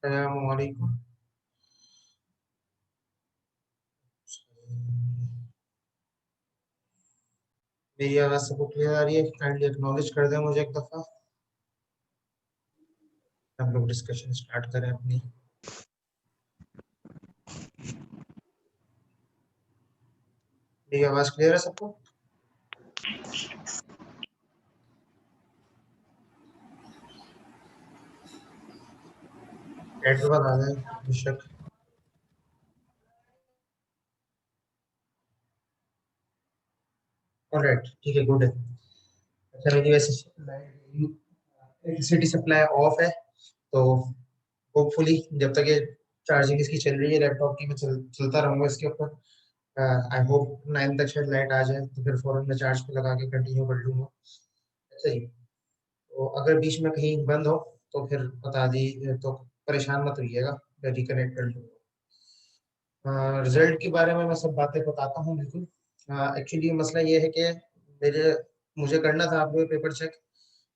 अस्सलामुअलैकुम। मेरी आवाज़ सबको क्लियर आ रही है? काइंडली एक्नॉलेज कर दें मुझे एक दफ़ा। हम लोग डिस्कशन स्टार्ट करें अपनी। मेरी आवाज़ क्लियर है सबको? ऐड के बाद आ जाए बेशक। ऑलराइट, ठीक है, गुड है। अच्छा, मेरी वैसे इलेक्ट्रिसिटी सप्लाई ऑफ है, तो होपफुली जब तक ये चार्जिंग इसकी चल रही है लैपटॉप की, मैं चलता रहूंगा इसके ऊपर। आई होप 9 तक शायद लाइट आ जाए, तो फिर फौरन मैं चार्ज पे लगा के कंटिन्यू कर लूंगा। सही। तो अगर बीच में कहीं बंद हो तो फिर बता दीजिए, तो परेशान मत रहिएगा, मैं रिकनेक्ट कर लूंगा। रिजल्ट के बारे में मैं सब बातें बताता हूँ बिल्कुल। एक्चुअली मसला ये है कि मेरे मुझे करना था आप लोग पेपर चेक,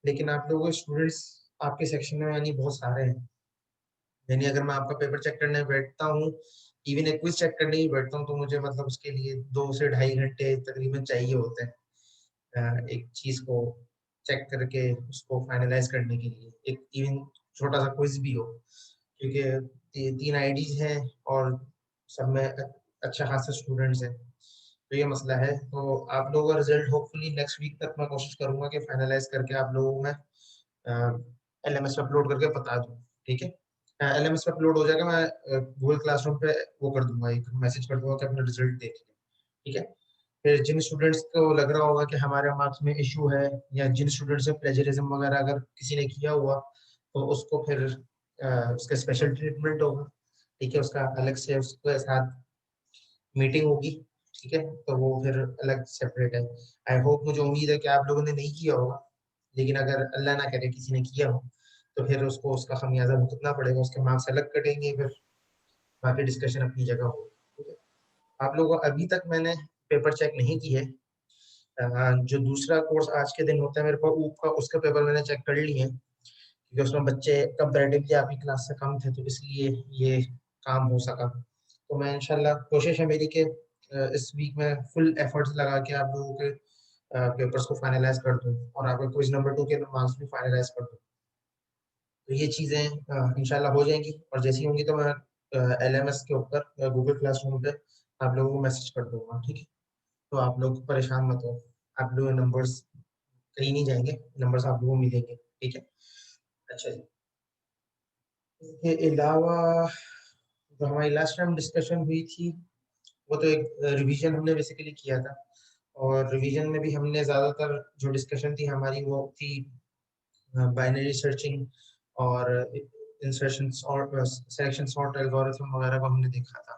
लेकिन आप लोगों के स्टूडेंट्स आपके सेक्शन में यानी बहुत सारे हैं। यानी अगर मैं आपका पेपर चेक करने बैठता हूँ, इवन एक क्विज चेक करने ही बैठता हूँ, तो मुझे मतलब उसके लिए 2 से ढाई घंटे तकरीबन चाहिए होते हैं। एक चीज को चेक करके उसको फाइनलाइज करने के लिए, एक इवन छोटा सा क्विज भी हो, क्योंकि 3 आईडीज हैं और सब में अच्छा खासा स्टूडेंट्स हैं। तो ये मसला है। तो आप लोगों का रिजल्ट होपफुली नेक्स्ट वीक तक मैं कोशिश करूंगा कि फाइनलाइज करके आप लोगों को मैं एलएमएस पे अपलोड करके बता दूं। ठीक है, एलएमएस पे अपलोड हो जाएगा, मैं गूगल क्लासरूम पे वो कर दूंगा, एक मैसेज कर दूंगा कि अपना रिजल्ट देख लें। ठीक है। फिर जिन स्टूडेंट्स को लग रहा होगा कि हमारे मार्क्स में इशू है, या जिन स्टूडेंट्स से प्लेजरिज्म वगैरह अगर किसी ने किया हुआ, तो उसको फिर उसका स्पेशल ट्रीटमेंट होगा। ठीक है, उसका अलग से उसके साथ मीटिंग होगी। ठीक है, तो वो फिर अलग सेपरेट है। आई होप, मुझे उम्मीद है कि आप लोगों ने नहीं किया होगा, लेकिन अगर अल्लाह ना करे किसी ने किया हो, तो फिर उसको उसका खमियाजा भुगतना पड़ेगा, उसके मार्क्स अलग कटेंगे, फिर बाकी डिस्कशन अपनी जगह होगी। ठीक है। आप लोगों को अभी तक मैंने पेपर चेक नहीं की है। जो दूसरा कोर्स आज के दिन होता है मेरे पास ऊप का, उसका पेपर मैंने चेक कर लिए हैं, क्योंकि उसमें बच्चे कंपैरेटिवली आपकी क्लास से कम थे, तो इसलिए ये काम हो सका। तो मैं इंशाल्लाह, कोशिश है मेरी कि इस वीक में फुल एफर्ट्स लगा के आप लोगों के पेपर्स को फाइनलाइज कर दूं, और आपके क्विज नंबर 2 के मार्क्स भी फाइनलाइज कर दूं। तो ये चीज़ें इंशाल्लाह हो जाएंगी, और जैसी होंगी तो मैं एलएमएस के ऊपर गूगल क्लासरूम पे आप लोगों को मैसेज कर दूंगा। ठीक है, तो आप लोग परेशान मत हो। आप लोग नंबर्स कहीं नहीं जाएंगे, नंबर्स आप लोगों को मिलेंगे। ठीक है। अच्छा जी, इसके अलावा जो हमारी लास्ट टाइम डिस्कशन हुई थी, वो तो एक रिवीजन हमने बेसिकली किया था, और रिवीजन में भी हमने ज़्यादातर जो डिस्कशन थी हमारी वो थी बाइनरी सर्चिंग और इंसर्शन और सिलेक्शन सॉर्ट एल्गोरिथम वगैरह को हमने देखा था,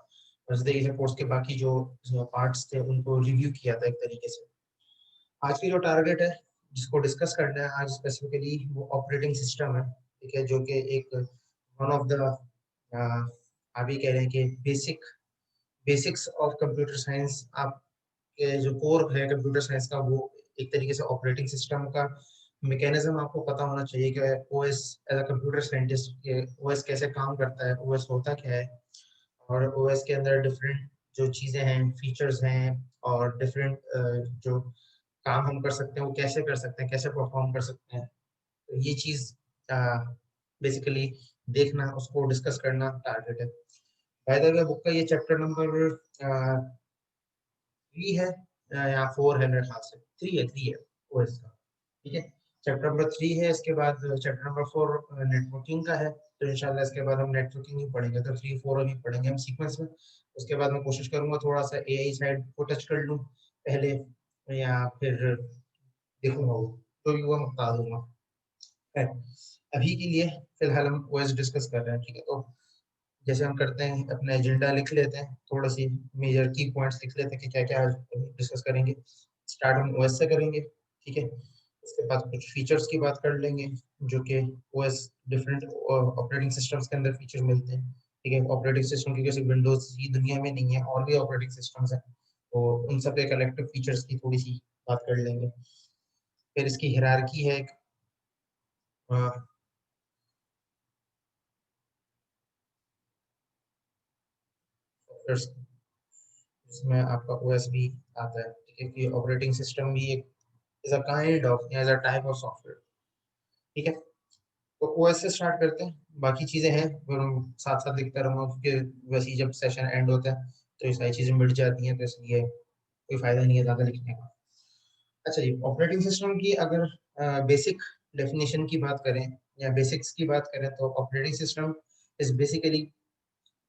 और इस तरीके से कोर्स के बाकी जो पार्ट्स थे उनको रिव्यू किया था एक तरीके से। आज की जो टारगेट है जिसको डिस्कस करना है आज स्पेसिफिकली, वो ऑपरेटिंग सिस्टम है। ठीक है, जो कि एक वन ऑफ द, आप ये कह रहे हैं कि बेसिक्स ऑफ कंप्यूटर साइंस, आपके जो कोर है कंप्यूटर साइंस का, वो एक तरीके से ऑपरेटिंग सिस्टम का मैकेनिज्म आपको पता होना चाहिए कि OS, as a computer scientist, OS कैसे काम करता है, ओएस होता क्या है, और ओएस के अंदर डिफरेंट जो चीज़ें हैं, फीचर्स हैं, और डिफरेंट जो काम हम कर सकते हैं वो कैसे कर सकते हैं, कैसे परफॉर्म कर सकते हैं। तो ये चीज़ बेसिकली देखना, उसको डिस्कस करना टारगेट है। बाय द वे, बुक का ये चैप्टर नंबर 3 है, या 4 है, मेरे ख्याल से 3 है ओएस का। ठीक है, चैप्टर नंबर 3 है, इसके बाद चैप्टर नंबर 4 नेटवर्किंग का है। तो इंशाल्लाह इसके बाद हम नेटवर्किंग ही पढ़ेंगे, तो 3 4 अभी पढ़ेंगे हम सीक्वेंस में। उसके बाद मैं कोशिश करूंगा थोड़ा सा एआई साइड को टच कर लूँ पहले, या फिर देखूंगा वो, तो भी वो मैं बता दूंगा। है। अभी के लिए फिलहाल हम ओएस डिस्कस कर रहे हैं। ठीक है, तो जैसे हम करते हैं, अपना एजेंडा लिख लेते हैं, थोड़ा सी मेजर की पॉइंट्स लिख लेते हैं कि क्या क्या डिस्कस करेंगे। स्टार्ट हम ओएस से करेंगे। ठीक है, उसके बाद कुछ फीचर्स की बात कर लेंगे, जो कि ओएस डिफरेंट ऑपरेटिंग सिस्टम्स के अंदर फीचर मिलते हैं। ठीक है, ऑपरेटिंग सिस्टम की सिर्फ विंडोज ही दुनिया में नहीं है, और भी ऑपरेटिंग सिस्टम्स हैं, तो उन सब के कलेक्टिव फीचर्स की थोड़ी सी बात कर लेंगे। फिर इसकी हायरार्की है एक, सॉफ्टवेयर जिसमें आपका ओएस भी आता है, ठीक है, कि ऑपरेटिंग सिस्टम भी एक is a kind of as a type of software, ठीक है। तो ओएस से स्टार्ट करते हैं, बाकी चीजें हैं फिर हम साथ साथ देखते रहूंगा, क्योंकि वैसे ही जब सेशन एंड होता है तो ये सारी चीजें मिट जाती हैं, तो इसलिए कोई फायदा नहीं है ज्यादा लिखने का। अच्छा जी, ऑपरेटिंग सिस्टम की अगर बेसिक डेफिनेशन की बात करें या बेसिक्स की बात करें, तो operating system is basically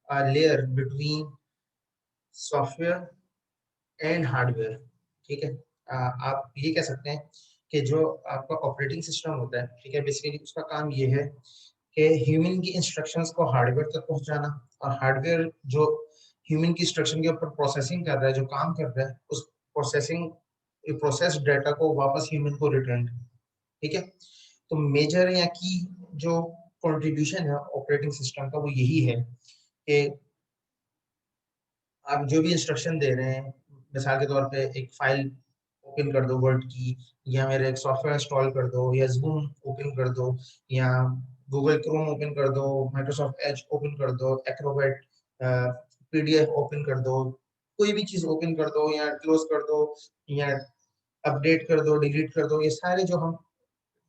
a layer between software and hardware, ठीक है। आप ये कह सकते हैं कि जो आपका ऑपरेटिंग सिस्टम होता है, ठीक है, बेसिकली उसका काम ये है कि ह्यूमन की इंस्ट्रक्शंस को हार्डवेयर तक पहुंचाना, और हार्डवेयर जो ह्यूमन की इंस्ट्रक्शन के ऊपर प्रोसेसिंग कर रहा है, जो काम कर रहा है, उस प्रोसेसिंग प्रोसेस डेटा को वापस ह्यूमन को रिटर्न, ठीक है। तो मेजर या की जो कंट्रीब्यूशन है ऑपरेटिंग सिस्टम का, वो यही है कि आप जो भी इंस्ट्रक्शन दे रहे हैं, मिसाल के तौर पे एक फाइल ओपन कर दो वर्ड की, या मेरे एक सॉफ्टवेयर इंस्टॉल कर दो, या जूम ओपन कर दो, या गूगल क्रोम ओपन कर दो, माइक्रोसॉफ्ट एज ओपन कर दो, एक्रोबैट पीडीएफ ओपन कर दो, कोई भी चीज ओपन कर दो या क्लोज कर दो, या अपडेट कर दो, डिलीट कर दो, ये सारे जो हम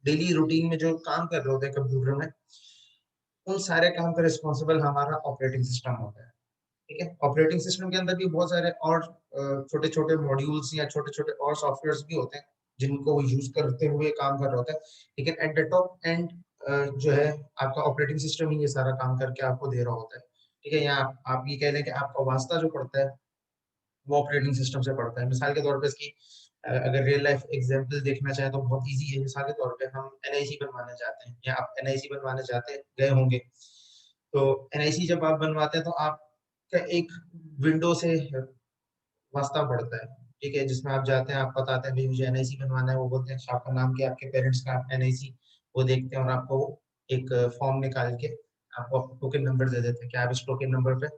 डेली रूटीन में जो काम कर रहे होते हैं कंप्यूटर में, उन सारे काम का रिस्पॉन्सिबल हमारा ऑपरेटिंग सिस्टम होता है, ठीक है। ऑपरेटिंग सिस्टम के अंदर भी बहुत सारे और छोटे छोटे मॉड्यूल्स या छोटे छोटे और सॉफ्टवेयर्स भी होते हैं जिनको वो यूज करते हुए काम कर रहा होता है, लेकिन एट द टॉप एंड जो है आपका ऑपरेटिंग सिस्टम ही ये सारा काम करके आपको दे रहा होता है, ठीक है। यहाँ आप ये कह लें कि आपका वास्ता जो पड़ता है वो ऑपरेटिंग सिस्टम से पड़ता है। मिसाल के तौर पे इसकी अगर रियल लाइफ एग्जांपल देखना चाहें तो बहुत इजी है। मिसाल के तौर पे हम एनआईसी बनवाना चाहते हैं, या आप एनआईसी बनवाने चाहते गए होंगे, तो एनआईसी जब आप बनवाते हैं तो आपका एक विंडो से वास्ता पड़ता है, ठीक है, जिसमें आप जाते हैं, आप बताते हैं भाई मुझे एनआईसी बनवाना है, वो बोलते हैं अच्छा आपका नाम क्या है, आपके पेरेंट्स का एनआईसी, वो देखते हैं और आपको एक फॉर्म निकाल के आपको टोकन नंबर दे देते हैं कि आप इस टोकन नंबर पे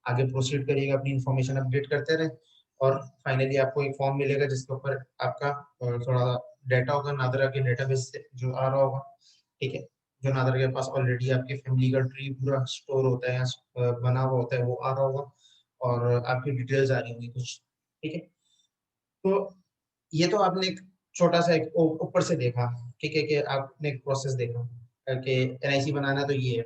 आगे प्रोसीड करिएगा, अपनी इन्फॉर्मेशन अपडेट करते रहें, और फाइनली आपको एक फॉर्म मिलेगा जिसके ऊपर आपका थोड़ा डाटा होगा नादरा के डेटाबेस से जो आ रहा होगा, ठीक है। जो नादरा के पास ऑलरेडी आपके फैमिली का ट्री पूरा स्टोर होता है या बना हुआ होता है, वो आ रहा होगा, और आपकी डिटेल्स आ रही होंगी कुछ, ठीक है। तो ये तो आपने एक छोटा सा एक ऊपर से देखा, ठीक है, कि आपने एक प्रोसेस देखा कि एनआईसी बनाना तो ये है,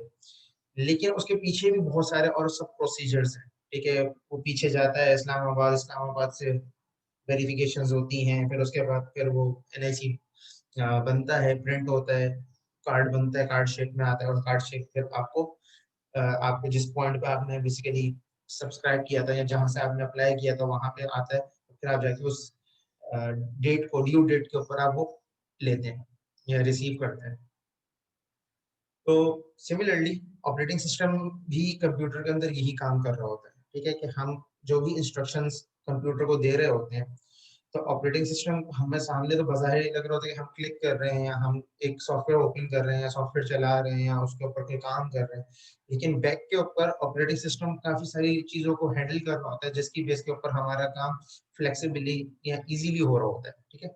लेकिन उसके पीछे भी बहुत सारे और सब प्रोसीजर्स हैं, ठीक है। वो पीछे जाता है इस्लामाबाद, इस्लामाबाद से वेरिफिकेशंस होती हैं, फिर उसके बाद फिर वो एनआईसी बनता है, प्रिंट होता है, कार्ड बनता है, कार्ड शेप में आता है, और कार्ड शेप फिर आपको आपको जिस पॉइंट पे आपने बेसिकली सब्सक्राइब किया था या जहां से आपने अप्लाई किया था वहां पे आता है, फिर आप जाके उस डेट को, ड्यू डेट के ऊपर आप वो लेते हैं या रिसीव करते हैं। तो सिमिलरली ऑपरेटिंग सिस्टम भी कंप्यूटर के अंदर यही काम कर रहा होता है, ठीक है, कि हम जो भी इंस्ट्रक्शंस कंप्यूटर को दे रहे होते हैं, तो ऑपरेटिंग सिस्टम हमें सामने तो बाहर ही लग रहा होता है कि हम क्लिक कर रहे हैं, या हम एक सॉफ्टवेयर ओपन कर रहे हैं, या सॉफ्टवेयर चला रहे हैं, या उसके ऊपर कोई काम कर रहे हैं, लेकिन बैक के ऊपर ऑपरेटिंग सिस्टम काफी सारी चीजों को हैंडल कर रहा होता है, जिसकी बेस के ऊपर हमारा काम फ्लेक्सिबली या इजीली हो रहा होता है, ठीक है।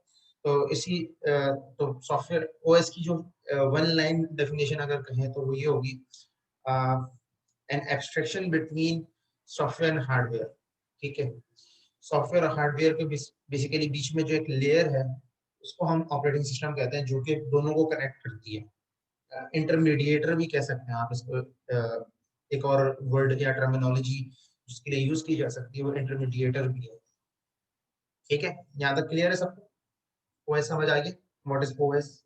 तो इसी तो सॉफ्टवेयर ओएस की जो वन लाइन डेफिनेशन अगर कहें तो वो ये होगी, an abstraction between software and hardware, ठीक है। सॉफ्टवेयर और हार्डवेयर के बेसिकली बीच में जो एक लेयर है, उसको हम ऑपरेटिंग सिस्टम कहते हैं, जो कि दोनों को कनेक्ट करती है। इंटरमीडिएटर भी कह सकते हैं आप इसको, एक और वर्ड या टर्मिनोलॉजी जिसके लिए यूज की जा सकती है वो इंटरमीडिएटर भी है, ठीक है। यहाँ तक क्लियर है सबको? ओएस समझ आ गया, व्हाट इज ओएस?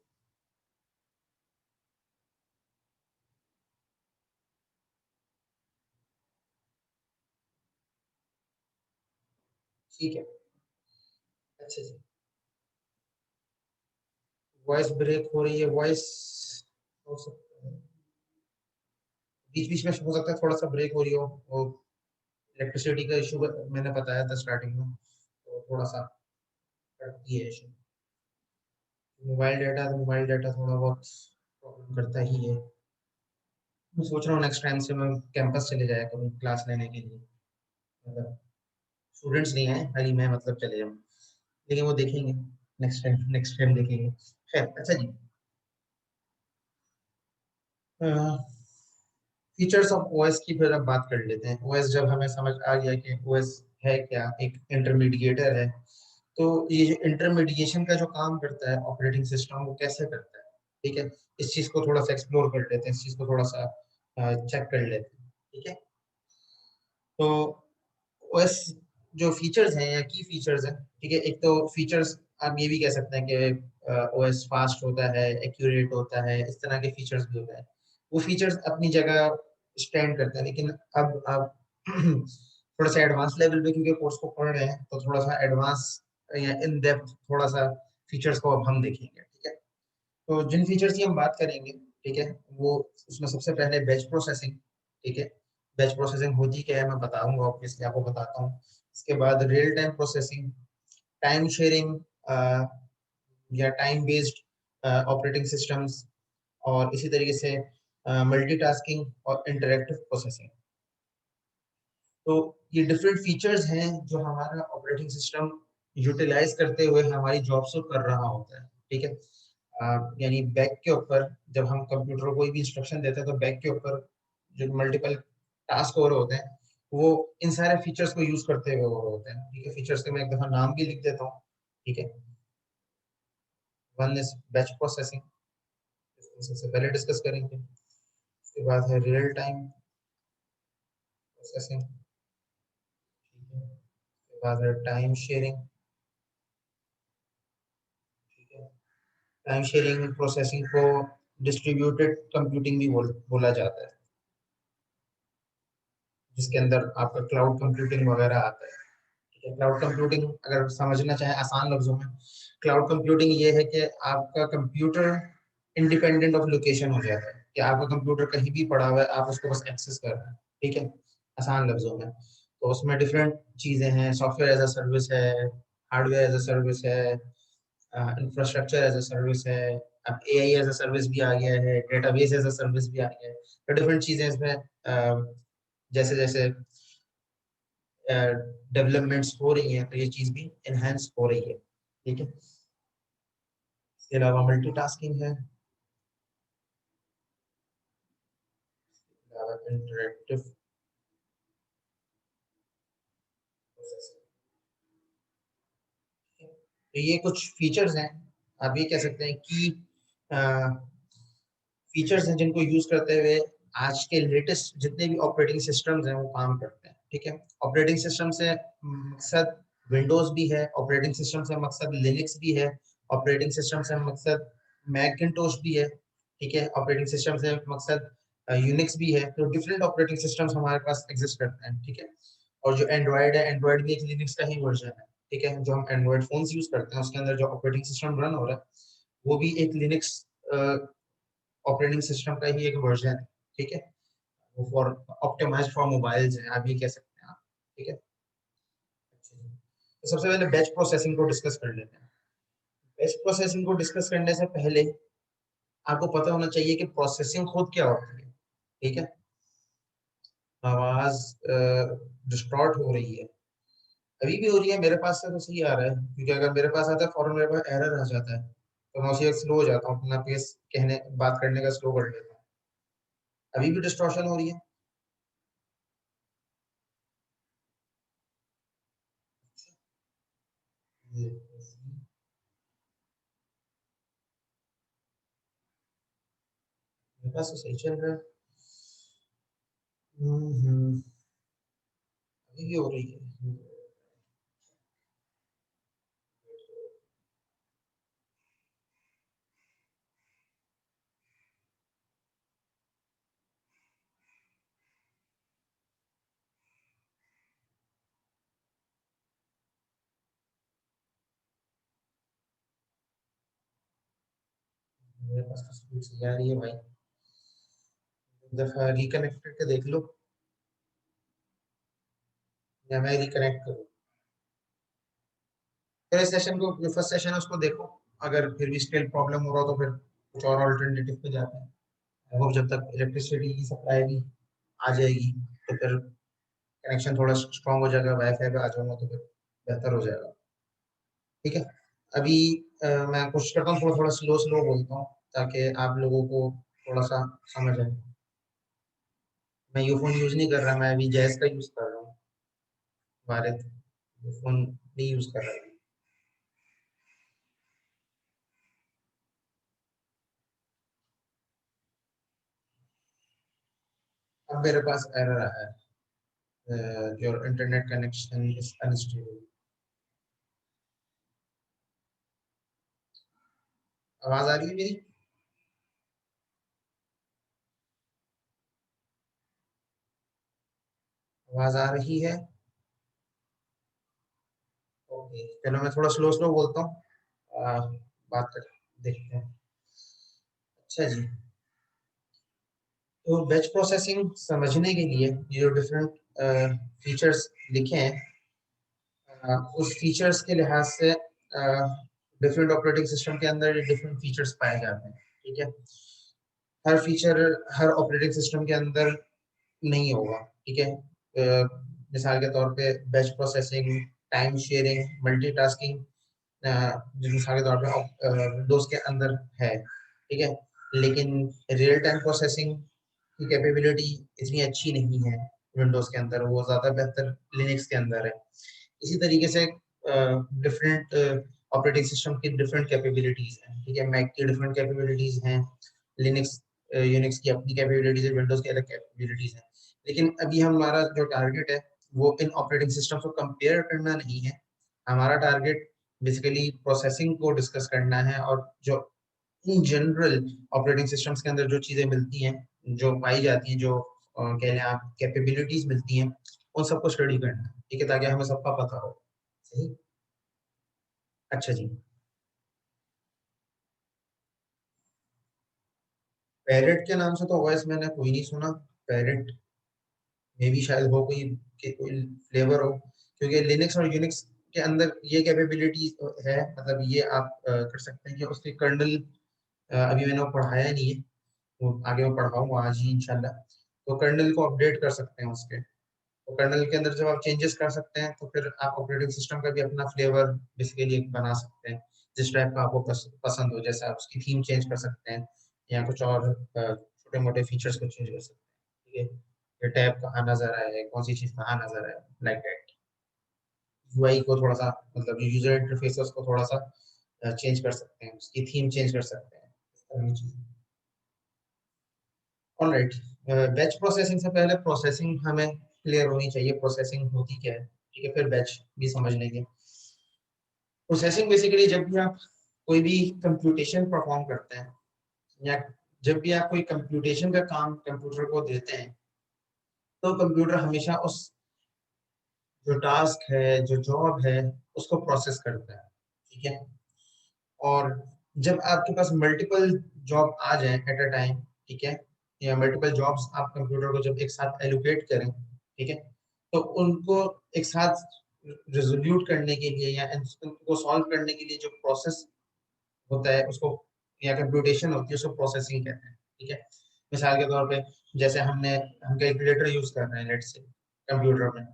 ठीक है। अच्छा जी, वॉइस ब्रेक हो रही है, वॉइस हो सकता है बीच बीच में हो सकता है थोड़ा सा ब्रेक हो रही हो, वो इलेक्ट्रिसिटी का इशू मैंने बताया था स्टार्टिंग में, तो थोड़ा सा करती है इशू। मोबाइल डाटा थोड़ा बहुत प्रॉब्लम करता ही है। मैं सोच रहा हूँ नेक्स्ट टाइम से मैं कैंपस चले जाया करूँ क्लास लेने के लिए, मतलब स्टूडेंट्स नहीं आए, खाली मैं मतलब चले जाऊँ, लेकिन वो देखेंगे, नेक्स्ट टाइम देखेंगे। खैर, अच्छा जी, फीचर्स ऑफ ओएस की फिर अब बात कर लेते हैं। ओएस जब हमें समझ आ गया कि ओएस है क्या, एक इंटरमीडिएटर है, तो ये जो इंटरमीडिएशन का जो काम करता है ऑपरेटिंग सिस्टम, वो कैसे करता है, ठीक है, इस चीज को थोड़ा सा एक्सप्लोर कर लेते हैं, इस चीज को थोड़ा सा चेक कर लेते हैं, ठीक है। तो ओएस जो फीचर्स हैं या की फीचर्स हैं, ठीक है, एक तो फीचर्स आप ये भी कह सकते हैं कि ओएस फास्ट होता है, एक्यूरेट होता है, इस तरह के फीचर्स भी होते हैं। वो फीचर्स अपनी जगह स्टैंड करते हैं, लेकिन अब आप थोड़ा सा एडवांस लेवल पे क्योंकि कोर्स को पढ़ रहे हैं, तो थोड़ा सा एडवांस या इन डेप्थ थोड़ा सा फीचर्स को अब हम देखेंगे, ठीक है। तो जिन फीचर्स की हम बात करेंगे, ठीक है, वो उसमें सबसे पहले बैच प्रोसेसिंग, ठीक है। बैच प्रोसेसिंग होती क्या है मैं बताऊंगा, ऑब्वियसली आपको बताता हूँ। इसके बाद real time processing, time sharing या टाइम बेस्ड ऑपरेटिंग सिस्टम्स, और इसी तरीके से मल्टीटास्किंग और इंटरेक्टिव प्रोसेसिंग। तो ये डिफरेंट फीचर्स हैं जो हमारा ऑपरेटिंग सिस्टम यूटिलाइज करते हुए हमारी जॉब को कर रहा होता है, ठीक है। यानी बैक के ऊपर जब हम कंप्यूटर को कोई भी इंस्ट्रक्शन देते हैं, तो बैक के ऊपर जो मल्टीपल टास्क हो रहे होते हैं, वो इन सारे फीचर्स को यूज करते हुए हो रहे होते हैं, ठीक है। फीचर्स के मैं एक दफा नाम भी लिख देता हूँ, ठीक है। वन इज बैच प्रोसेसिंग, सबसे पहले डिस्कस करेंगे। उसके बाद है रियल टाइम प्रोसेसिंग, ठीक है। उसके बाद है टाइम शेयरिंग, ठीक है। टाइम शेयरिंग प्रोसेसिंग को डिस्ट्रीब्यूटेड कंप्यूटिंग भी बोला जाता है, जिसके अंदर आपका क्लाउड कंप्यूटिंग वगैरह आता है, ठीक है। क्लाउड कंप्यूटिंग अगर समझना चाहे आसान लफ्जों में, क्लाउड कंप्यूटिंग ये है कि आपका कंप्यूटर इंडिपेंडेंट ऑफ लोकेशन हो जाता है, कि आपका कंप्यूटर कहीं भी पड़ा हुआ है, आप उसको बस एक्सेस कर रहे हैं, ठीक है, आसान लफ्जों में। तो उसमें डिफरेंट चीजें हैं, सॉफ्टवेयर एज अ सर्विस है, हार्डवेयर एज अ सर्विस है, इंफ्रास्ट्रक्चर एज अ सर्विस है, अब एआई एज अ सर्विस भी आ गया है, डेटाबेस एज अ सर्विस भी आ गया है। तो डिफरेंट चीजें इसमें जैसे जैसे डेवलपमेंट्स हो रही हैं, तो ये चीज भी एनहेंस हो रही है, ठीक है। इसके अलावा मल्टीटास्किंग है, इंटरेक्टिव प्रोसेसिंग, तो ये कुछ फीचर्स हैं, आप ये कह सकते हैं कि फीचर्स हैं जिनको यूज करते हुए आज के लेटेस्ट जितने भी ऑपरेटिंग सिस्टम्स हैं वो काम करते हैं, ठीक है। ऑपरेटिंग सिस्टम से मकसद विंडोज भी है, ऑपरेटिंग सिस्टम से मकसद लिनक्स भी है, ऑपरेटिंग सिस्टम से मकसद मैकिंटोश भी है, ठीक है। ऑपरेटिंग सिस्टम से मकसद यूनिक्स भी है। तो डिफरेंट ऑपरेटिंग सिस्टम्स हमारे पास एग्जिस्ट करते हैं, ठीक है। और जो एंड्रॉयड है, एंड्रॉयड भी एक लिनक्स का ही वर्जन है, ठीक है। जो हम एंड्रॉयड फोन यूज करते हैं उसके अंदर जो ऑपरेटिंग सिस्टम रन हो रहा है, वो भी एक लिनक्स ऑपरेटिंग सिस्टम का ही एक वर्जन है, ठीक है। वो फॉर ऑप्टिमाइज्ड फॉर मोबाइल्स है, आप ये कह सकते हैं आप, ठीक है। अच्छा जी। तो सबसे पहले बैच प्रोसेसिंग को डिस्कस कर लेते हैं। बैच प्रोसेसिंग को डिस्कस करने से पहले आपको पता होना चाहिए कि प्रोसेसिंग खुद क्या होती है, ठीक है। आवाज डिस्टॉर्ट हो रही है, अभी भी हो रही है, मेरे पास से तो सही आ रहा है, क्योंकि अगर मेरे पास आता है फौरन मेरे पास एरर आ जाता है, तो मैं उसी स्लो हो जाता हूँ, अपना पेस कहने बात करने का स्लो कर लेता हूँ। अभी भी डिस्टॉर्शन हो रही है। ये मेरे पास तो सही चल रहा है। हम्म, अभी भी हो रही है। मेरे पास तो स्पीड सही आ रही है भाई, एक दफा रिकनेक्ट करके देख लो, या मैं रिकनेक्ट करूँ। पहले सेशन को, जो फर्स्ट सेशन है उसको देखो, अगर फिर भी स्टिल प्रॉब्लम हो रहा हो तो फिर कुछ और अल्टरनेटिव पे जाते हैं। आई होप जब तक इलेक्ट्रिसिटी की सप्लाई भी आ जाएगी, तो फिर कनेक्शन थोड़ा स्ट्रांग हो जाएगा, वाईफाई पे आ जाऊंगा तो फिर बेहतर हो जाएगा, ठीक है। अभी मैं कोशिश करता हूँ थोड़ा थोड़ा स्लो स्लो बोलता हूँ, ताकि आप लोगों को थोड़ा सा समझ आए। मैं ये फोन यूज नहीं कर रहा, मैं अभी जैस का यूज कर रहा हूँ। भारत ये फोन नहीं यूज कर रहा है। अब मेरे पास एरर आया है, your internet connection is unstable. आवाज आ रही है मेरी? आवाज आ रही है? ओके, चलो मैं थोड़ा स्लो स्लो बोलता हूँ। बात कर, देखते हैं। अच्छा जी, तो बैच प्रोसेसिंग समझने के लिए ये जो डिफरेंट फीचर्स लिखे हैं, उस फीचर्स के लिहाज से डिफरेंट ऑपरेटिंग सिस्टम के अंदर डिफरेंट फीचर्स पाए जाते हैं। ठीक है, हर फीचर हर ऑपरेटिंग सिस्टम के अंदर नहीं होगा। ठीक है, मिसाल के तौर पे batch processing, time sharing, multitasking जो मिसाल के तौर पे विंडोज के अंदर है। ठीक है, लेकिन रियल टाइम प्रोसेसिंग की कैपेबिलिटी इतनी अच्छी नहीं है विंडोज के अंदर, वो ज्यादा बेहतर लिनक्स के अंदर है। इसी तरीके से डिफरेंट ऑपरेटिंग सिस्टम की डिफरेंट कैपेबिलिटीज हैं। ठीक है, मैक की डिफरेंट कैपेबिलिटीज हैं, लिनक्स यूनिक्स की अपनी कैपेबिलिटीज है, विंडोज की अलग कैपेबिलिटीज हैं। लेकिन अभी हमारा जो टारगेट है वो इन ऑपरेटिंग सिस्टम को कंपेयर करना नहीं है। हमारा टारगेट बेसिकली प्रोसेसिंग को डिस्कस करना है, और जो इन जनरल ऑपरेटिंग सिस्टम्स के अंदर जो चीजें मिलती हैं, जो पाई जाती हैं, जो कह लें आप कैपेबिलिटीज मिलती हैं, उन सबको स्टडी करना है। ठीक है, ताकि हमें सबका पता हो। सही। अच्छा जी, पैरेट के नाम से तो ओएस मैंने कोई नहीं सुना। पैरेट में भी शायद हो कोई के कोई फ्लेवर हो, क्योंकि लिनक्स और यूनिक्स के अंदर ये कैपेबिलिटी है। मतलब ये आप कर सकते हैं कि उसके कर्नल, अभी मैंने वो पढ़ाया नहीं है, वो आगे मैं पढ़ाऊंगा आज ही इंशाल्लाह। तो कर्नल को अपडेट कर सकते हैं उसके। तो कर्नल के अंदर जब आप चेंजेस कर सकते हैं, तो फिर आप ऑपरेटिंग सिस्टम का भी अपना फ्लेवर बेसिकली बना सकते हैं, जिस टाइप का आपको पसंद हो। जैसे आप उसकी थीम चेंज कर सकते हैं, या कुछ और छोटे मोटे फीचर्स को चेंज कर सकते हैं। ठीक है, ये टैब कहाँ नजर आए, कौन सी चीज कहाँ नजर आए, लाइक दैट। यूआई को थोड़ा सा, मतलब यूजर इंटरफेस को थोड़ा सा चेंज कर सकते हैं, उसकी थीम चेंज कर सकते हैं, इस तरह की चीजें। ऑलराइट, बैच प्रोसेसिंग से पहले प्रोसेसिंग हमें क्लियर होनी चाहिए, प्रोसेसिंग होती क्या है। ठीक है, फिर बैच भी समझ लेंगे। प्रोसेसिंग बेसिकली जब भी आप कोई भी कंप्यूटेशन परफॉर्म करते हैं, या जब भी आप कोई कंप्यूटेशन का काम कंप्यूटर को देते हैं, तो कंप्यूटर हमेशा उस जो टास्क है, जो जॉब है, उसको प्रोसेस करता है। ठीक है, और जब आपके पास मल्टीपल जॉब आ जाए एट अ टाइम, ठीक है, या मल्टीपल जॉब्स आप कंप्यूटर को जब एक साथ एलोकेट करें, ठीक है, तो उनको एक साथ रिजोल्यूट करने के लिए या उनको सॉल्व करने के लिए जो प्रोसेस होता है उसको, या कंप्यूटेशन होती है, उसको प्रोसेसिंग कहते हैं। ठीक है, मिसाल के तौर पे जैसे हम कैलकुलेटर यूज कर रहे हैं लेट्स से कंप्यूटर में,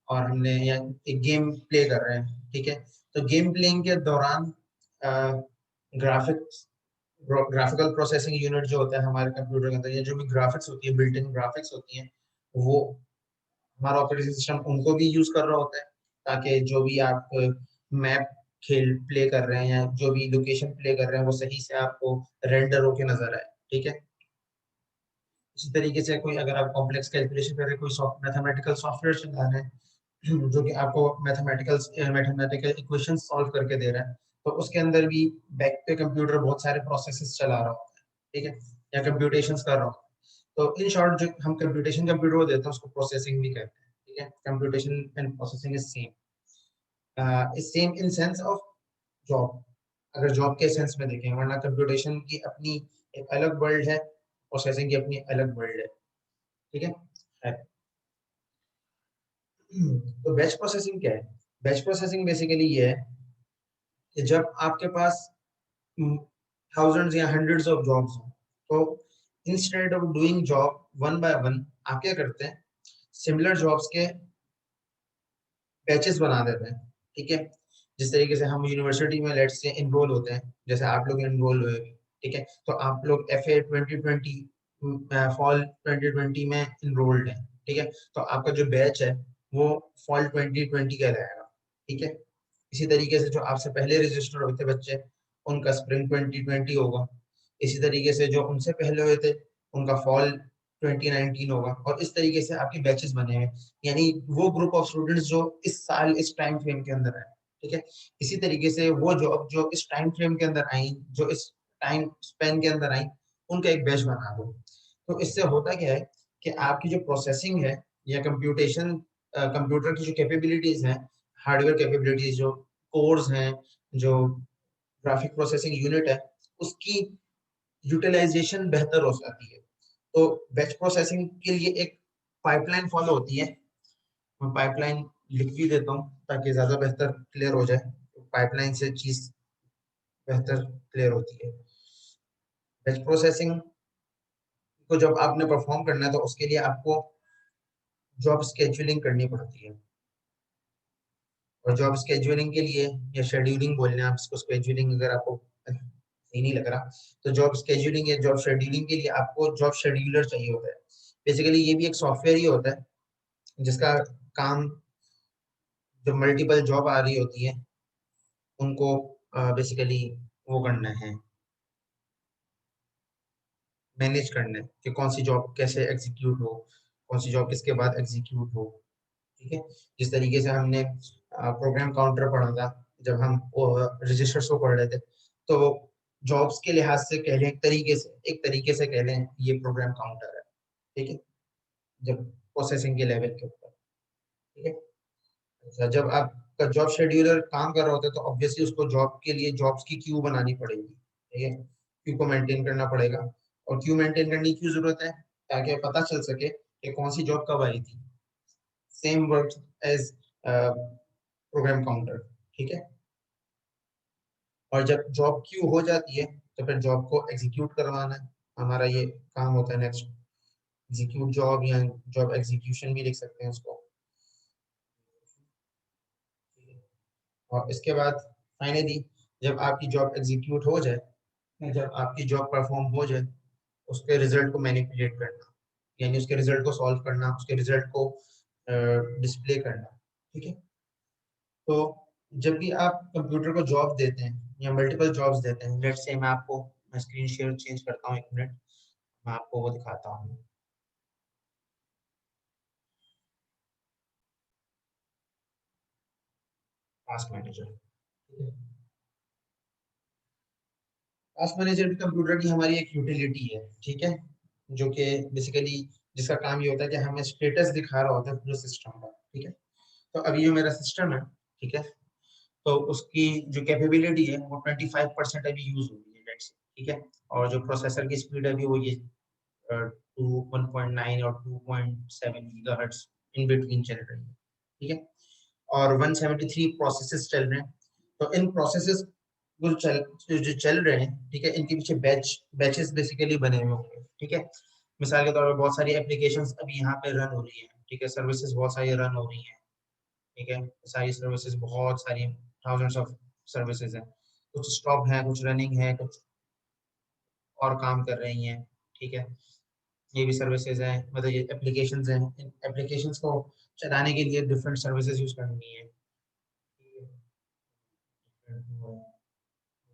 और हमने या एक गेम प्ले कर रहे हैं। ठीक है, तो गेम प्लेइंग के दौरान ग्राफिक्स ग्राफिकल प्रोसेसिंग यूनिट जो होता है हमारे कंप्यूटर के अंदर, या जो भी ग्राफिक्स होती है, बिल्ट इन ग्राफिक्स होती हैं, वो हमारा ऑपरेटिंग सिस्टम उनको भी यूज कर रहा होता है, ताकि जो भी आप मैप खेल प्ले कर रहे हैं, या जो भी लोकेशन प्ले कर रहे हैं, वो सही से आपको रेंडर होके नजर आए। ठीक है, इसी तरीके से कोई अगर आप कॉम्प्लेक्स कैलकुलेशन कर रहे हैं, कोई मैथमेटिकल सॉफ्टवेयर चला रहे हैं जो कि आपको मैथमेटिकल इक्वेशन सॉल्व करके दे रहा है, तो उसके अंदर भी बैक पे कंप्यूटर बहुत सारे प्रोसेसेस चला रहा होता है। ठीक है, या कंप्यूटेशंस कर रहा होता है। तो इन शॉर्ट जो हम कंप्यूटेशन कंप्यूटर को देते हैं उसको प्रोसेसिंग भी कहते हैं। ठीक है, computation and processing is same in sense of job, अगर जॉब के सेंस में देखें, वरना कंप्यूटेशन की अपनी एक अलग वर्ल्ड है, प्रोसेसिंग की अपनी अलग वर्ल्ड है। ठीक है, तो बैच प्रोसेसिंग क्या है? बैच प्रोसेसिंग बेसिकली ये है कि जब आपके पास थाउजेंड्स या हंड्रेड्स ऑफ जॉब्स हो, तो instead of doing job one by one, आप क्या करते हैं, सिमिलर जॉब्स के बैचेस बना देते हैं। ठीक है, जिस तरीके से हम यूनिवर्सिटी में लेट्स से इनरोल होते हैं, जैसे आप लोग इनरोल हुए। ठीक है, तो आप लोग FA 2020 फॉल 2020 में इनरोल्ड है, ठीक है, तो आपका जो बैच है वो फॉल 2020 कहलाएगा, ठीक है। इसी तरीके से जो आपसे पहले रजिस्टर हुए थे बच्चे, उनका स्प्रिंग 2020 होगा। इसी तरीके से जो उनसे पहले हुए थे उनका फॉल 2019 होगा, और इस तरीके से आपके बैचेस बने हैं, यानी वो ग्रुप ऑफ स्टूडेंट्स जो इस साल इस टाइम फ्रेम के अंदर आए, ठीक है। इसी तरीके से वो जॉब जो इस टाइम फ्रेम के अंदर आई, जो इस टाइम स्पेन के अंदर आई, उनका एक बैच बना दो। तो इससे होता क्या है कि आपकी जो प्रोसेसिंग है या कंप्यूटर की जो कैपेबिलिटीज हैं, हार्डवेयर कैपेबिलिटीज, जो कोर्स हैं, जो ग्राफिक प्रोसेसिंग यूनिट है, उसकी यूटिलाइजेशन बेहतर हो जाती है। तो बैच प्रोसेसिंग के लिए एक पाइपलाइन फॉलो होती है। मैं पाइपलाइन लिख भी देता हूँ ताकि ज्यादा बेहतर क्लियर हो जाए। पाइपलाइन से चीज बेहतर क्लियर होती है। बैच प्रोसेसिंग को जब आपने परफॉर्म करना है तो उसके लिए आपको जॉब स्केड्यूलिंग करनी पड़ती है। और जॉब स्केड्यूलिंग के लिए, या शेड्यूलिंग बोल रहे हैं आप इसको, स्केड्यूलिंग अगर आपको सही नहीं लग रहा, तो जॉब स्केड्यूलिंग या जॉब शेड्यूलिंग के लिए आपको जॉब शेड्यूलर चाहिए होता है। बेसिकली ये भी एक सॉफ्टवेयर ही होता है जिसका काम, जो मल्टीपल जॉब आ रही होती है उनको बेसिकली वो करना है, मैनेज करना है कि कौन सी जॉब कैसे एग्जीक्यूट हो, कौन सी जॉब किसके बाद एग्जीक्यूट हो, ठीक है। जिस तरीके से हमने प्रोग्राम काउंटर पढ़ा था जब हम रजिस्टर्स को पढ़ रहे थे, तो जॉब्स के लिहाज से कह लें, एक तरीके से कह लें ये प्रोग्राम काउंटर है, ठीक है, जब प्रोसेसिंग के लेवल के ऊपर, ठीक है। अच्छा, जब आपका जॉब शेड्यूलर काम कर रहा होता है तो ऑब्वियसली उसको जॉब के लिए जॉब्स की क्यू बनानी पड़ेगी, ठीक है, क्यू को मेंटेन करना पड़ेगा। और क्यू मेंटेन करने की क्यों जरूरत है? ताकि पता चल सके कि कौन सी जॉब कब आई थी। Same work as program counter, ठीक है। और जब जॉब क्यू हो जाती है तो फिर जॉब को एग्जीक्यूट करवाना है, हमारा ये काम होता है नेक्स्ट। एग्जीक्यूट जॉब या जॉब एग्जीक्यूशन भी लिख सकते हैं उसको। और इसके बाद फाइनली जब आपकी जॉब एग्जीक्यूट हो जाए, जब आपकी जॉब परफॉर्म हो जाए, उसके रिजल्ट को मैनिपुलेट करना, यानी उसके रिजल्ट को सॉल्व करना, उसके रिजल्ट को डिस्प्ले करना, ठीक है। तो जब भी आप कंप्यूटर को जॉब देते हैं या मल्टीपल जॉब्स देते हैं, लेट्स से मैं स्क्रीन शेयर चेंज करता हूँ, एक मिनट, मैं आपको वो दिखाता हूँ। टास्क मैनेजर, टास्क मैनेजर भी कंप्यूटर की हमारी एक यूटिलिटी है, ठीक है, जो कि बेसिकली जिसका काम ये होता है कि हमें स्टेटस दिखा रहा होता है पूरे सिस्टम का, ठीक है। तो अभी जो मेरा सिस्टम है, ठीक है, तो उसकी जो कैपेबिलिटी है वो 25% अभी यूज हो रही है, लेट्स से, ठीक है। और जो प्रोसेसर की स्पीड है अभी वो ये 1.9 और 2.7 गीगाहर्ट्ज इन बिटवीन चल रही है, ठीक है। और 173 प्रोसेसेस चल रहे हैं। तो इन प्रोसेसेस जो चल रहे हैं, ठीक है, इनके पीछे बैचेस बेसिकली बने हुए होंगे, ठीक है। मिसाल के तौर पर बहुत सारी एप्लीकेशंस अभी यहाँ पे रन हो रही है, ठीक है, सर्विसेज बहुत सारी रन हो रही हैं, ठीक है, सारी सर्विसेज, बहुत सारी थाउजेंड्स ऑफ सर्विसेज हैं, कुछ स्टॉप है, कुछ रनिंग है, कुछ और काम कर रही हैं, ठीक है। ये भी सर्विसेज हैं, मतलब ये एप्लीकेशंस हैं, इन एप्लीकेशंस को चलाने के लिए डिफरेंट सर्विसेज यूज करनी है,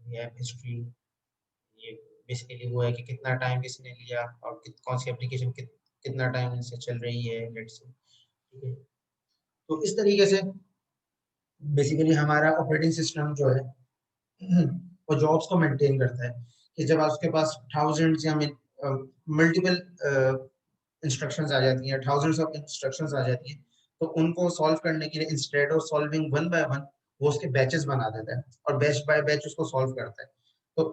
ये ऐप हिस्ट्री, ये बेसिकली वो है कि कितना टाइम किसने लिया और कौन सी एप्लीकेशन कितना टाइम से चल रही है, लेट्स से, ठीक है। तो इस तरीके से बेसिकली हमारा ऑपरेटिंग सिस्टम जो है वो जॉब्स को मेंटेन करता है, कि जब आपके पास थाउजेंड्स या मल्टीपल इंस्ट्रक्शंस आ जाती हैं, थाउजेंड्स ऑफ इंस्ट्रक्शंस आ जाती हैं, तो उनको सॉल्व करने के लिए instead of solving one by one, वो उसके बैचेस बना देता है और बैच बाय बैच उसको सॉल्व करता है। तो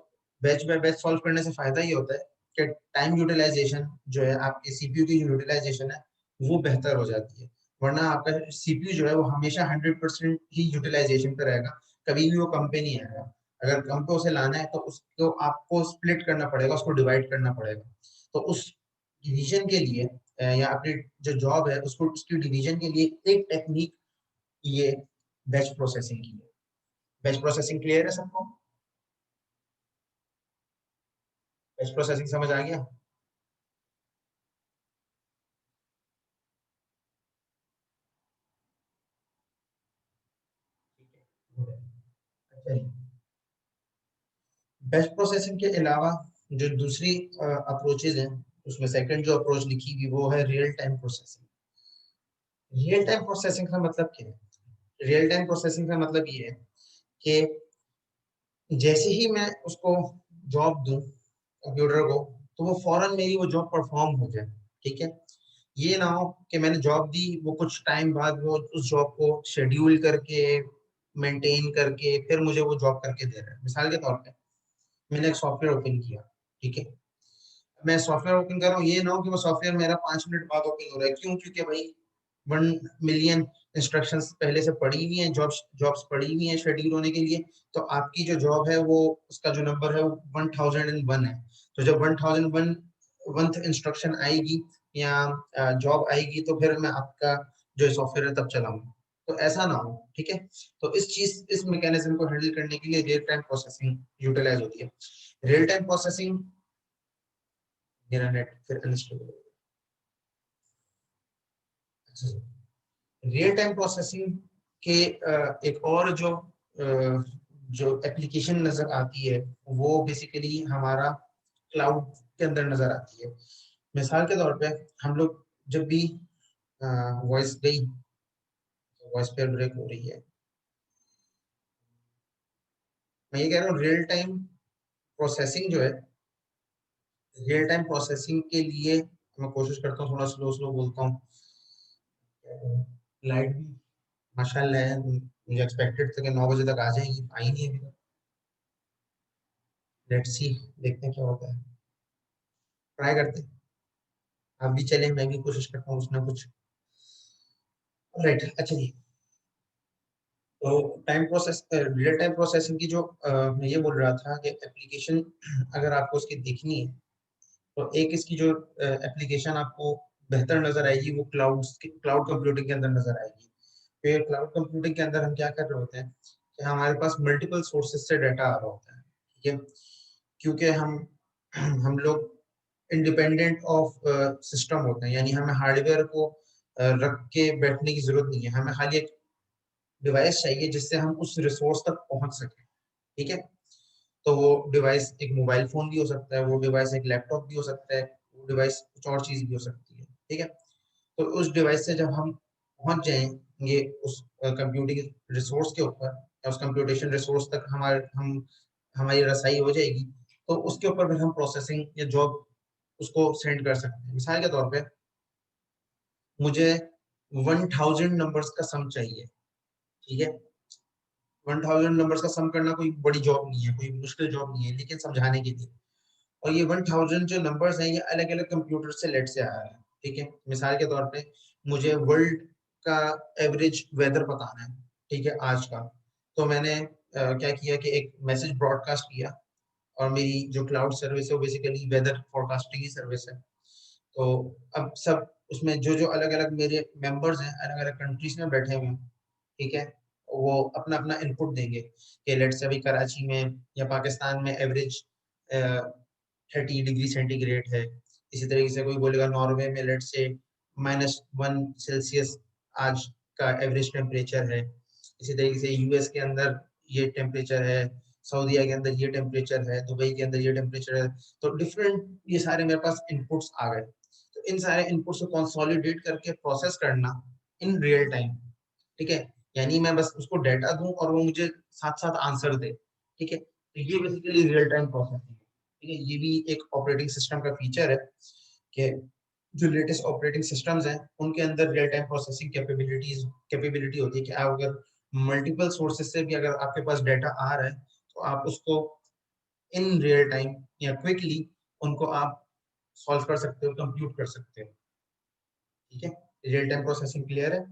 बैच बाय बैच सॉल्व करने से फायदा ये होता है कि टाइम यूटिलाइजेशन जो है, आपके सीपीयू की यूटिलाइजेशन है वो बेहतर हो जाती है। वरना आपका सीपीयू जो है वो हमेशा 100% ही यूटिलाइजेशन पे रहेगा, कभी भी वो कम पे नहीं आएगा। अगर कम पे उसे लाना है तो उसको आपको स्प्लिट करना पड़ेगा, उसको डिवाइड करना पड़ेगा। तो उस डिवीजन के लिए या अपनी जो जॉब है उसको, उसकी डिवीजन के लिए एक टेक्निक ये बैच प्रोसेसिंग की है। बैच प्रोसेसिंग क्लियर है सबको? बैच प्रोसेसिंग समझ आ गया? अच्छा, बैच प्रोसेसिंग के अलावा जो दूसरी अप्रोचेज हैं, उसमें सेकंड जो अप्रोच लिखी हुई वो है real time processing. Real time processing का मतलब क्या है? रियल टाइम प्रोसेसिंग का मतलब ये है कि जैसे ही मैं उसको जॉब दूं कंप्यूटर को, तो वो फौरन मेरी वो जॉब परफॉर्म हो जाए। ठीक है, ये ना हो कि मैंने जॉब दी, वो कुछ टाइम बाद वो उस जॉब को शेड्यूल करके मेंटेन करके फिर मुझे वो जॉब करके दे रहा है। मिसाल के तौर पे मैंने एक सॉफ्टवेयर ओपन किया, ठीक है, मैं सॉफ्टवेयर ओपन कर रहा हूँ, ये ना हो कि वो सॉफ्टवेयर मेरा 5 मिनट बाद ओपन हो रहा है। क्यों? क्योंकि भाई 1 मिलियन इंस्ट्रक्शंस पहले से पड़ी हुई हैं, जॉब्स जॉब्स पड़ी हुई हैं शेड्यूल होने के लिए। तो आपकी जो जॉब है वो, उसका जो नंबर है वो 1001 है। तो जब 1001 वंथ इंस्ट्रक्शन आएगी या जॉब आएगी, तो फिर मैं आपका जो सॉफ्टवेयर है तब चलाऊंगा। तो ऐसा ना हो, ठीक है। तो इस मैकेनिज्म को हैंडल करने के लिए रियल टाइम प्रोसेसिंग यूटिलाइज होती है। रियल टाइम प्रोसेसिंग, मेरा नेट फिर अनस्टेबल हो गया। रियल टाइम प्रोसेसिंग के एक और जो एप्लीकेशन नजर आती है, वो बेसिकली हमारा क्लाउड के अंदर नजर आती है। मिसाल के तौर पे हम लोग जब भी वॉइस गई, वॉइस पे ब्रेक हो रही है, मैं ये कह रहा हूँ रियल टाइम प्रोसेसिंग जो है, रियल टाइम प्रोसेसिंग के लिए मैं कोशिश करता हूँ थोड़ा स्लो स्लो बोलता हूँ। लाइट भी माशाल्लाह है, मुझे एक्सपेक्टेड था कि 9 बजे तक आ जाएगी, आई नहीं अभी तक। लेट्स सी, देखते हैं क्या होता है, ट्राई करते हैं। आप भी चले, मैं भी कोशिश करता हूँ कुछ ना कुछ। राइट, अच्छा जी। तो time process, real time processing की जो मैं ये बोल रहा था कि एप्लीकेशन अगर आपको उसकी देखनी है, तो एक इसकी जो एप्लीकेशन आपको बेहतर नजर आएगी वो क्लाउड कंप्यूटिंग के अंदर नजर आएगी। फिर क्लाउड कंप्यूटिंग के अंदर हम क्या कर रहे होते हैं कि हमारे पास मल्टीपल सोर्सेज से डाटा आ रहा होता है, ठीक है। क्योंकि हम लोग इंडिपेंडेंट ऑफ सिस्टम होते हैं, यानी हमें हार्डवेयर को रख के बैठने की जरूरत नहीं है, हमें खाली एक डिवाइस चाहिए जिससे हम उस रिसोर्स तक पहुंच सकें। ठीक है, तो वो डिवाइस एक मोबाइल फोन भी हो सकता है, वो डिवाइस एक लैपटॉप भी हो सकता है, वो डिवाइस कुछ और चीज भी हो सकती है। ठीक है, तो उस डिवाइस से जब हम पहुंच जाएंगे उस कंप्यूटिंग रिसोर्स के ऊपर, या उस कंप्यूटेशन रिसोर्स तक हमारी रसाई हो जाएगी, तो उसके ऊपर फिर हम प्रोसेसिंग या जॉब उसको सेंड कर सकते हैं। मिसाल के तौर पे मुझे 1000 नंबर्स का सम चाहिए, ठीक है। 1000 नंबर्स का सम करना कोई बड़ी जॉब नहीं है, कोई मुश्किल जॉब नहीं है, लेकिन समझाने के लिए। और ये 1000 जो नंबर्स हैं, ये अलग अलग कंप्यूटर से लेट से आ रहा है, ठीक है। मिसाल के तौर पे मुझे वर्ल्ड का एवरेज वेदर बताना है, ठीक है, आज का। तो मैंने क्या किया कि एक मैसेज ब्रॉडकास्ट किया, और मेरी जो क्लाउड सर्विस है वो बेसिकली वेदर फोरकास्टिंग की सर्विस है। तो अब सब उसमें जो जो अलग अलग मेरे मेंबर्स हैं, अलग अलग कंट्रीज में बैठे हुए हैं, ठीक है, वो अपना अपना इनपुट देंगे कि लेट्स से अभी कराची में या पाकिस्तान में एवरेज 30 डिग्री सेंटीग्रेड है। इसी तरीके से कोई बोलेगा नॉर्वे में लेट्स से -1 सेल्सियस आज का एवरेज टेम्परेचर है। इसी तरीके से यूएस के अंदर ये टेम्परेचर है, सऊदीया के अंदर ये टेम्परेचर है, दुबई के अंदर ये टेम्परेचर है। तो डिफरेंट ये सारे मेरे पास इनपुट्स आ गए। तो इन सारे इनपुट्स को कंसोलिडेट करके प्रोसेस करना इन रियल टाइम, ठीक है। यानी मैं बस उसको डेटा दूं और वो मुझे साथ साथ आंसर दे, ठीक है। तो ये बेसिकली रियल टाइम प्रोसेसिंग है, ठीक है। ये भी एक ऑपरेटिंग सिस्टम का फीचर है कि जो लेटेस्ट ऑपरेटिंग सिस्टम्स हैं उनके अंदर रियल टाइम प्रोसेसिंग कैपेबिलिटी होती है कि आप अगर मल्टीपल सोर्सेज से भी अगर आपके पास डाटा आ रहा है, तो आप उसको इन रियल टाइम या क्विकली उनको आप सॉल्व कर सकते हो, कंप्यूट कर सकते हो। ठीक है, रियल टाइम प्रोसेसिंग क्लियर है?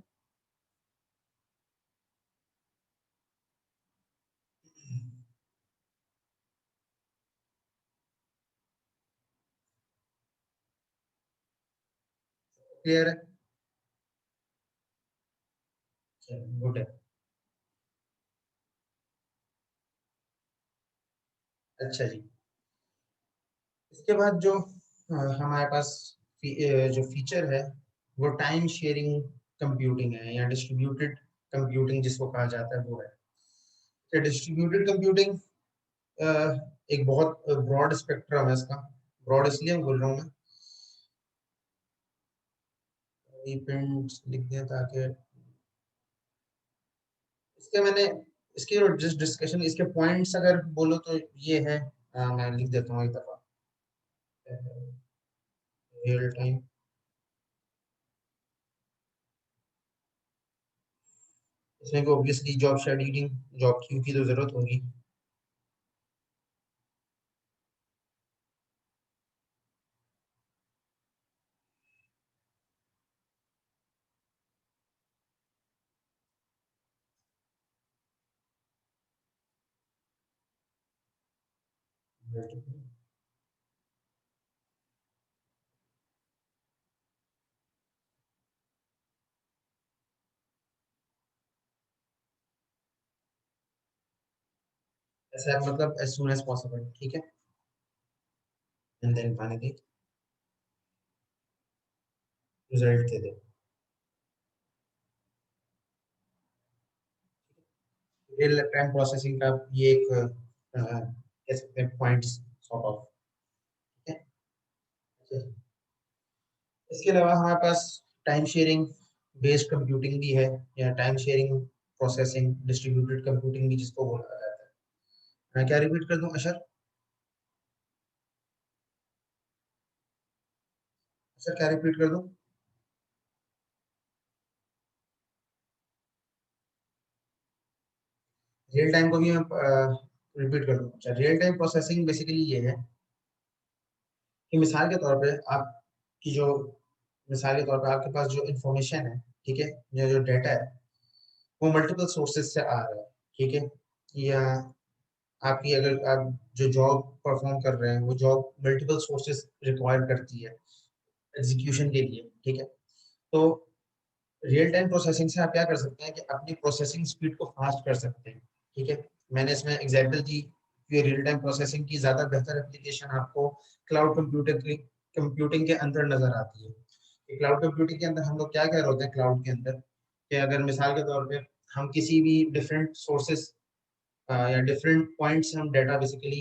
क्लियर है, गुड है। अच्छा जी, इसके बाद जो हमारे पास जो फीचर है वो टाइम शेयरिंग कंप्यूटिंग है, या डिस्ट्रीब्यूटेड कंप्यूटिंग जिसको कहा जाता है वो है। डिस्ट्रीब्यूटेड कंप्यूटिंग एक बहुत ब्रॉड स्पेक्ट्रम है इसका। ब्रॉड इसलिए बोल रहा हूँ मैं, प्रिंट लिख दिया ताकि इसके मैंने इसके जो डिस्कशन इसके पॉइंट्स अगर बोलो तो ये है, मैं लिख देता हूँ एक दफा। रियल टाइम, इसमें obviously job scheduling, job queue की तो जरूरत होगी। ऐसा मतलब एज सुन एज पॉसिबल, ठीक है। एंड देन पाने दे, रिजल्ट दे दे। रियल टाइम प्रोसेसिंग का ये एक कह सकते हैं पॉइंट्स सॉर्ट ऑफ, ठीक है। इसके अलावा हमारे पास टाइम शेयरिंग बेस्ड कंप्यूटिंग भी है, या time sharing processing distributed computing भी जिसको बोला जाता है। मैं क्या रिपीट कर दूं अशर? सर क्या रिपीट कर दूं? रियल टाइम को भी मैं रिपीट कर दूं। अच्छा, रियल टाइम प्रोसेसिंग बेसिकली ये है कि मिसाल के तौर पे आपकी जो मिसाल के तौर पे आपके पास जो इंफॉर्मेशन है, ठीक है, या जो डेटा है, वो मल्टीपल सोर्सेज से आ रहा है, ठीक है। या आपकी अगर आप जो जॉब परफॉर्म कर रहे हैं वो जॉब मल्टीपल सोर्सेज रिक्वायर करती है एग्जीक्यूशन के लिए, ठीक है। तो रियल टाइम प्रोसेसिंग से आप क्या कर सकते हैं कि अपनी प्रोसेसिंग स्पीड को फास्ट कर सकते हैं, ठीक है। मैंने इसमें एग्जांपल दी कि रियल टाइम प्रोसेसिंग की ज्यादा बेहतर एप्लीकेशन आपको क्लाउड कंप्यूटिंग के अंदर नजर आती है। क्लाउड कंप्यूटिंग के अंदर हम लोग क्या कह रहे होते हैं क्लाउड के अंदर, कि अगर मिसाल के तौर पे हम किसी भी डिफरेंट सोर्सेस या डिफरेंट पॉइंट्स से हम डाटा बेसिकली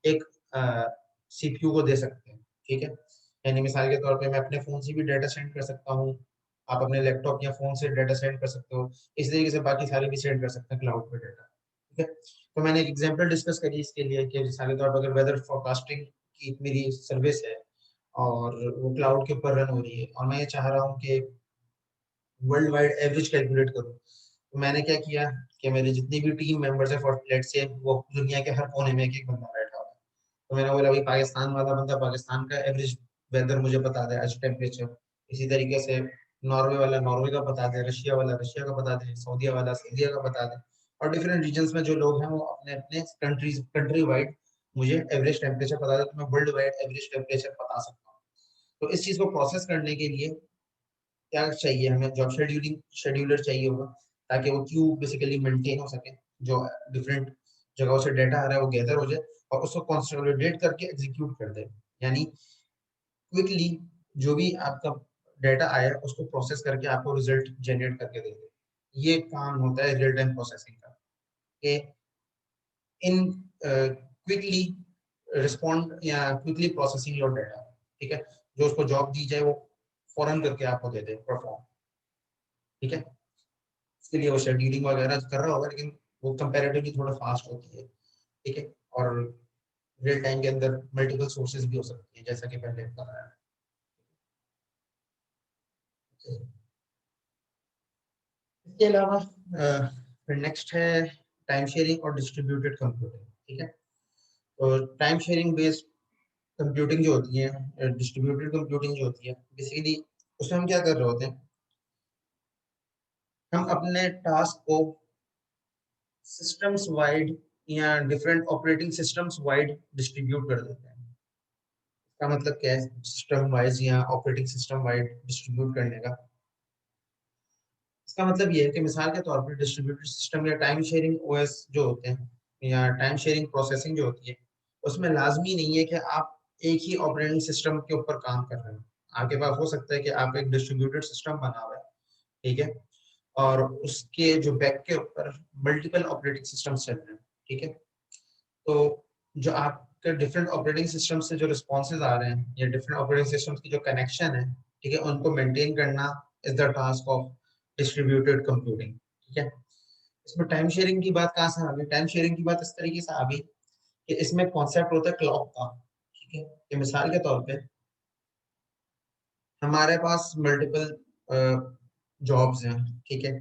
एक सीपीयू को दे सकते हैं, ठीक है। यानी मिसाल के तौर पे मैं अपने फोन से भी डाटा सेंड कर सकता हूँ, आप अपने लैपटॉप या फोन से डाटा सेंड कर सकते हो, इस तरीके से बाकी सारे भी सेंड कर सकते हैं क्लाउड पे डाटा, ठीक है। तो मैंने एक एग्जांपल डिस्कस करी इसके लिए कि मिसाल के तौर पर अगर वेदर फोरकास्टिंग की मेरी सर्विस है और वो क्लाउड के ऊपर रन हो रही है और मैं ये चाह रहा हूँ कि वर्ल्ड वाइड एवरेज कैलकुलेट करूँ, तो मैंने क्या किया कि मेरे जितनी भी टीम मेंबर्स है फॉर लेट्स से वो दुनिया के हर कोने में एक एक बंदा बैठा हुआ है, तो मैंने बोला भाई पाकिस्तान वाला बंदा पाकिस्तान का एवरेज वेदर मुझे बता दे, आज टेम्परेचर। इसी तरीके से नॉर्वे वाला नॉर्वे का बता दे, रशिया वाला रशिया का बता दे, सऊदीया वाला सऊदीया का बता दे। और डिफरेंट रीजन्स में जो लोग हैं वो अपने अपने कंट्री वाइड मुझे एवरेज टेम्परेचर बता दे, तो मैं वर्ल्ड वाइड एवरेज टेम्परेचर बता सकता हूँ। तो इस चीज को प्रोसेस करने के लिए क्या चाहिए, हमें जॉब शेड्यूलिंग शेड्यूलर चाहिए होगा, ताकि वो क्यू बेसिकली मेंटेन हो सके, जो डिफरेंट जगहों से डेटा आ रहा है वो गैदर हो जाए और उसको कंसोलिडेट करके एग्जीक्यूट कर दे। यानी क्विकली जो भी आपका डेटा आया उसको प्रोसेस करके आपको रिजल्ट जनरेट करके दे दे। ये काम होता है रियल टाइम प्रोसेसिंग का, कि इन क्विकली रिस्पॉन्ड या क्विकली प्रोसेसिंग योर डेटा, ठीक है। जो उसको जॉब दी जाए वो फौरन करके आपको दे दे परफॉर्म, ठीक है। इसके लिए वो शेड्यूलिंग वगैरह कर रहा होगा, लेकिन वो कंपैरेटिवली थोड़ा फास्ट होती है, ठीक है। और रियल टाइम के अंदर मल्टीपल सोर्सेज भी हो सकती है जैसा कि पहले बताया। इसके अलावा फिर नेक्स्ट है टाइम शेयरिंग और डिस्ट्रीब्यूटेड कंप्यूटिंग, ठीक है। तो टाइम शेयरिंग बेस्ड कंप्यूटिंग जो होती है, डिस्ट्रीब्यूटेड कंप्यूटिंग जो होती है, बेसिकली उसमें हम क्या कर रहे होते हैं, हम अपने टास्क को सिस्टम्स वाइड या different operating systems wide distribute कर देते हैं। का मतलब क्या है सिस्टम वाइज या ऑपरेटिंग सिस्टम वाइड डिस्ट्रीब्यूट करने का? इसका मतलब ये है कि मिसाल के तौर पर डिस्ट्रीब्यूटेड सिस्टम या टाइम शेयरिंग ओएस जो होते हैं या टाइम शेयरिंग प्रोसेसिंग जो होती है, उसमें लाजमी नहीं है कि आप एक ही ऑपरेटिंग सिस्टम के ऊपर काम कर रहे हो। आपके पास हो सकता है कि आप एक डिस्ट्रीब्यूटेड सिस्टम बना हुआ है, ठीक है, और उसके जो बैक के ऊपर मल्टीपल ऑपरेटिंग सिस्टम्स चल रहे हैं, ठीक है। तो जो आपके डिफरेंट ऑपरेटिंग सिस्टम से जो रिस्पॉन्सेज आ रहे हैं या डिफरेंट ऑपरेटिंग सिस्टम्स की जो कनेक्शन है, ठीक है, उनको मेंटेन करना is the task of distributed computing, ठीक है। इसमें टाइम शेयरिंग की बात कहाँ से आ गई? टाइम शेयरिंग की बात इस तरीके से आ गई कि इसमें कॉन्सेप्ट होता है क्लॉक का, ठीक है। कि मिसाल के तौर पे हमारे पास मल्टीपल जॉब्स हैं, ठीक है,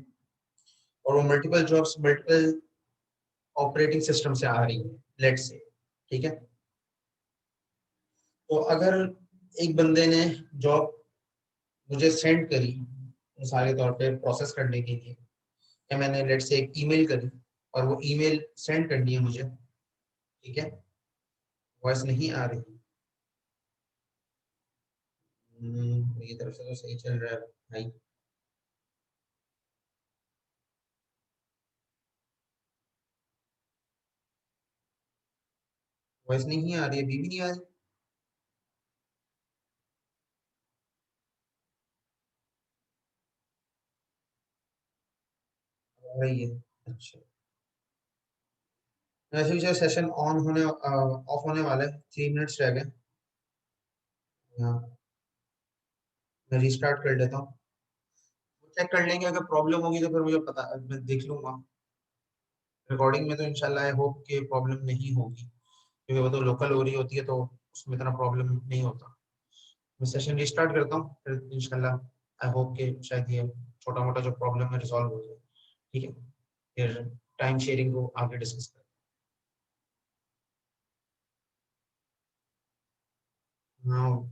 और वो multiple jobs multiple operating system से आ रही है, लेट्स से, ठीक है। तो अगर एक बंदे ने जॉब मुझे सेंड करी मिसाल के तौर पे प्रोसेस करने के लिए, या मैंने लेट्स से एक ईमेल करी और वो ईमेल सेंड करनी है मुझे, ठीक है, वॉइस नहीं आ रही। मेरी तरफ से तो सही चल रहा है भाई। वॉइस नहीं आ रही है, अभी भी नहीं आ रही। आ रही है, अच्छा। वैसे भी जो सेशन ऑन होने ऑफ होने वाला है, 3 मिनट्स रह गए। हाँ, मैं रिस्टार्ट कर लेता हूँ, चेक कर लेंगे, अगर प्रॉब्लम होगी तो फिर मुझे पता, मैं देख लूंगा। रिकॉर्डिंग में तो इंशाल्लाह आई होप कि प्रॉब्लम नहीं होगी, क्योंकि वो तो लोकल हो रही होती है तो उसमें इतना प्रॉब्लम नहीं होता। मैं सेशन रिस्टार्ट करता हूँ, फिर इंशाल्लाह आई होप कि शायद ये छोटा मोटा जो प्रॉब्लम है रिजॉल्व हो जाए, ठीक है। फिर टाइम शेयरिंग को आगे डिस्कस करें। हाँ,